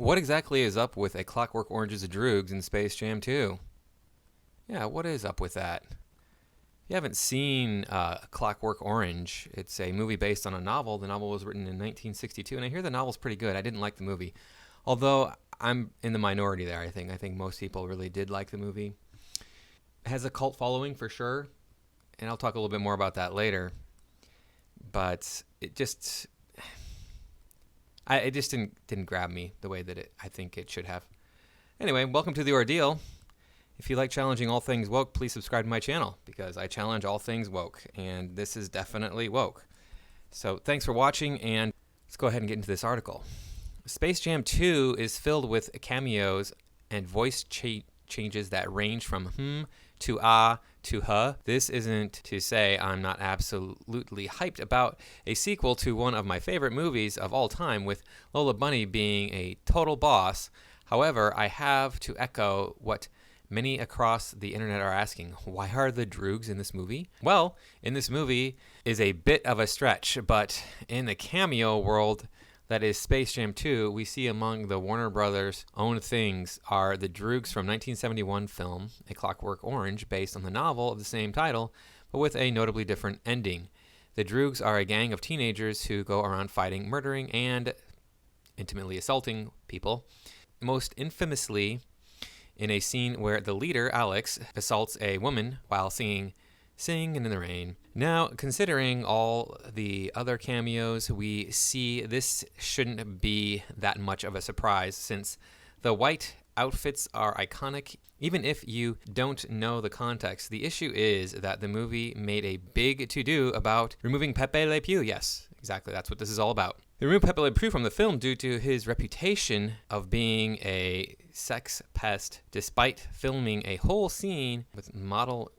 What exactly is up with A Clockwork Orange's Droogs in Space Jam 2? Yeah, what is up with that? If you haven't seen Clockwork Orange, it's a movie based on a novel. The novel was written in 1962, and I hear the novel's pretty good. I didn't like the movie, although I'm in the minority there. I think most people really did like the movie. It has a cult following for sure, and I'll talk a little bit more about that later. But it just didn't grab me the way that I think it should have. Anyway, welcome to The Ordeal. If you like challenging all things woke, please subscribe to my channel, because I challenge all things woke, and this is definitely woke. So thanks for watching, and let's go ahead and get into this article. Space Jam 2 is filled with cameos and voice changes that range from to ah to huh. This isn't to say I'm not absolutely hyped about a sequel to one of my favorite movies of all time, with Lola Bunny being a total boss. However, I have to echo what many across the internet are asking. Why are the Droogs in this movie? Well, in this movie is a bit of a stretch, but in the cameo world that is Space Jam 2, we see among the Warner Brothers' own things are the Droogs from 1971 film A Clockwork Orange, based on the novel of the same title, but with a notably different ending. The Droogs are a gang of teenagers who go around fighting, murdering, and intimately assaulting people, most infamously in a scene where the leader, Alex, assaults a woman while singing Sing in the Rain. Now, considering all the other cameos we see, this shouldn't be that much of a surprise, since the white outfits are iconic, even if you don't know the context. The issue is that the movie made a big to-do about removing Pepe Le Pew. Yes, exactly, that's what this is all about. They removed Pepe Le Pew from the film due to his reputation of being a sex pest, despite filming a whole scene with model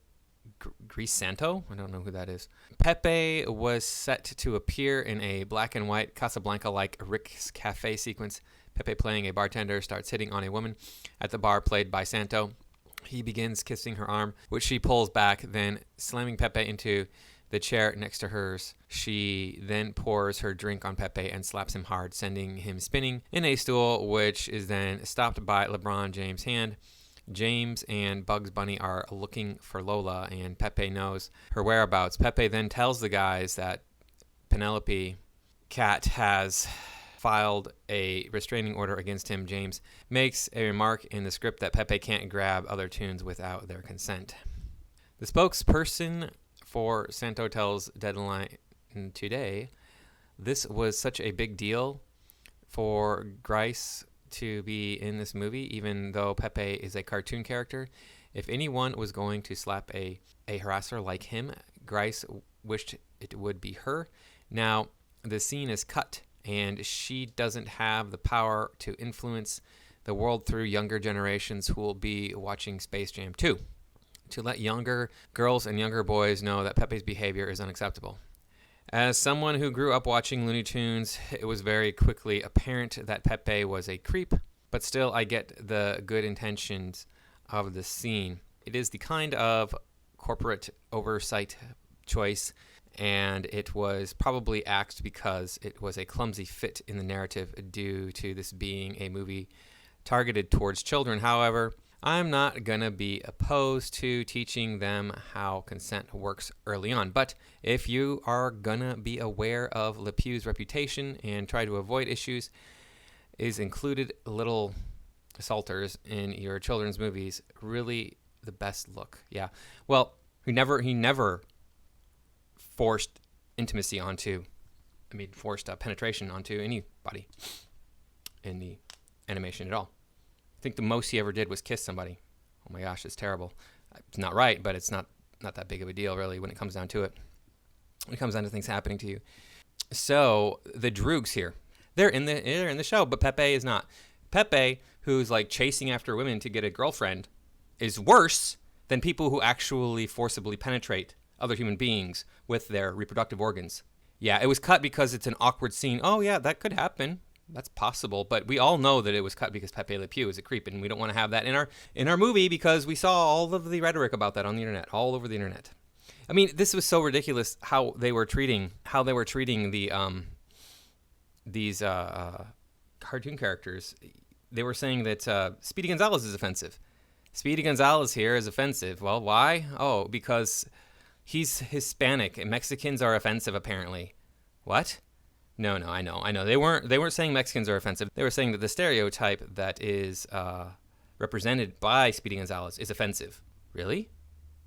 Grease Santo? I don't know who that is. Pepe was set to appear in a black and white Casablanca-like Rick's Cafe sequence. Pepe, playing a bartender, starts hitting on a woman at the bar played by Santo. He begins kissing her arm, which she pulls back, then slamming Pepe into the chair next to hers. She then pours her drink on Pepe and slaps him hard, sending him spinning in a stool, which is then stopped by LeBron James' hand. James and Bugs Bunny are looking for Lola, and Pepe knows her whereabouts. Pepe then tells the guys that Penelope Cat has filed a restraining order against him. James makes a remark in the script that Pepe can't grab other tunes without their consent. The spokesperson for Santo tells Deadline today, this was such a big deal for Grice to be in this movie, even though Pepe is a cartoon character. If anyone was going to slap a harasser like him, Grice wished it would be her. Now, the scene is cut, and she doesn't have the power to influence the world through younger generations who will be watching Space Jam 2, to let younger girls and younger boys know that Pepe's behavior is unacceptable. As someone who grew up watching Looney Tunes, it was very quickly apparent that Pepe was a creep, but still I get the good intentions of the scene. It is the kind of corporate oversight choice, and it was probably axed because it was a clumsy fit in the narrative due to this being a movie targeted towards children. However, I'm not going to be opposed to teaching them how consent works early on. But if you are going to be aware of Le Pew's reputation and try to avoid issues, is included little assaulters in your children's movies really the best look? Yeah. Well, he never forced intimacy forced penetration onto anybody in the animation at all. I think the most he ever did was kiss somebody. Oh my gosh, it's terrible. It's not right, but it's not that big of a deal, really, when it comes down to it. When it comes down to things happening to you. So, the Droogs here. They're in the show, but Pepe is not. Pepe, who's like chasing after women to get a girlfriend, is worse than people who actually forcibly penetrate other human beings with their reproductive organs. Yeah, it was cut because it's an awkward scene. Oh yeah, that could happen. That's possible, but we all know that it was cut because Pepe Le Pew is a creep, and we don't want to have that in our movie because we saw all of the rhetoric about that on the internet, all over the internet. I mean, this was so ridiculous how they were treating the these cartoon characters. they were saying that Speedy Gonzalez is offensive. Speedy Gonzalez here is offensive. Well, why? Oh, because he's Hispanic and Mexicans are offensive, apparently. What? No, I know. They weren't saying Mexicans are offensive. They were saying that the stereotype that is represented by Speedy Gonzalez is offensive. Really?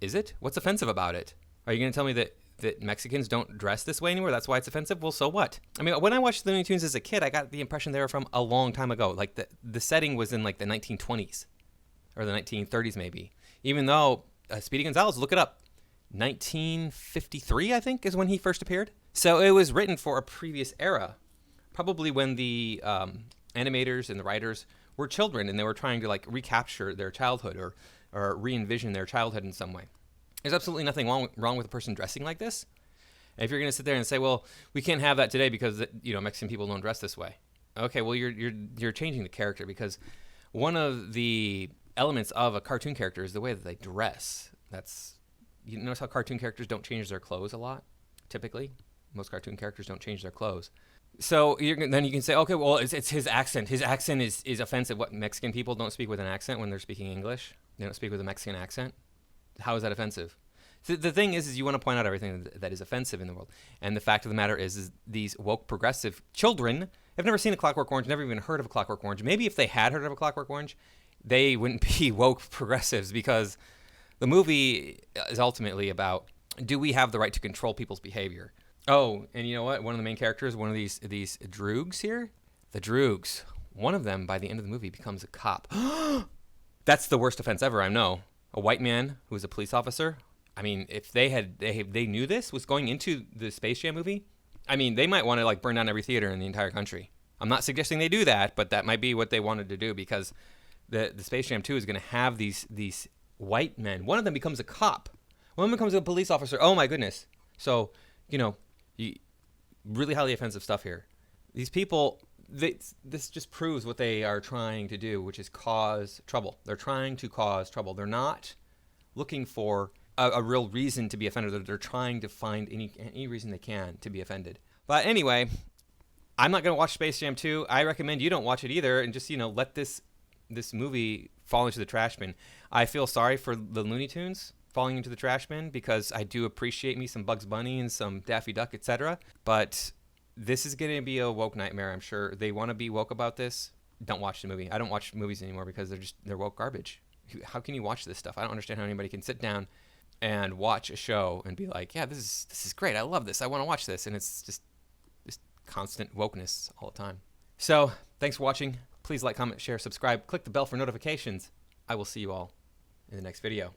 Is it? What's offensive about it? Are you going to tell me that Mexicans don't dress this way anymore? That's why it's offensive? Well, so what? I mean, when I watched the Looney Tunes as a kid, I got the impression they were from a long time ago. Like the setting was in like the 1920s or the 1930s maybe. Even though Speedy Gonzalez, look it up, 1953 I think is when he first appeared. So it was written for a previous era, probably when the animators and the writers were children and they were trying to like recapture their childhood or re-envision their childhood in some way. There's absolutely nothing wrong with a person dressing like this. And if you're going to sit there and say, well, we can't have that today because Mexican people don't dress this way. Okay, well you're changing the character, because one of the elements of a cartoon character is the way that they dress. You notice how cartoon characters don't change their clothes a lot, typically. Most cartoon characters don't change their clothes. So then you can say, okay, well, it's his accent. His accent is offensive. What, Mexican people don't speak with an accent when they're speaking English? They don't speak with a Mexican accent? How is that offensive? So the thing is you want to point out everything that is offensive in the world. And the fact of the matter is these woke progressive children have never seen A Clockwork Orange, never even heard of A Clockwork Orange. Maybe if they had heard of A Clockwork Orange, they wouldn't be woke progressives, because the movie is ultimately about, do we have the right to control people's behavior? Oh, and you know what? One of the main characters, one of these droogs here, the droogs, one of them by the end of the movie becomes a cop. That's the worst offense ever, I know. A white man who was a police officer. I mean, if they knew this was going into the Space Jam movie, I mean, they might want to like burn down every theater in the entire country. I'm not suggesting they do that, but that might be what they wanted to do, because the Space Jam 2 is going to have these white men. One of them becomes a cop. One of them becomes a police officer. Oh my goodness. So, really highly offensive stuff here. These people, this just proves what they are trying to do, which is cause trouble. They're trying to cause trouble. They're not looking for a real reason to be offended. They're trying to find any reason they can to be offended. But anyway, I'm not going to watch Space Jam 2. I recommend you don't watch it either, and just, let this movie fall into the trash bin. I feel sorry for the Looney Tunes falling into the trash bin, because I do appreciate me some Bugs Bunny and some Daffy Duck, etc. But this is going to be a woke nightmare, I'm sure. They want to be woke about this. Don't watch the movie. I don't watch movies anymore because they're woke garbage. How can you watch this stuff? I don't understand how anybody can sit down and watch a show and be like, yeah, this is great. I love this. I want to watch this. And it's just this constant wokeness all the time. So thanks for watching. Please like, comment, share, subscribe. Click the bell for notifications. I will see you all in the next video.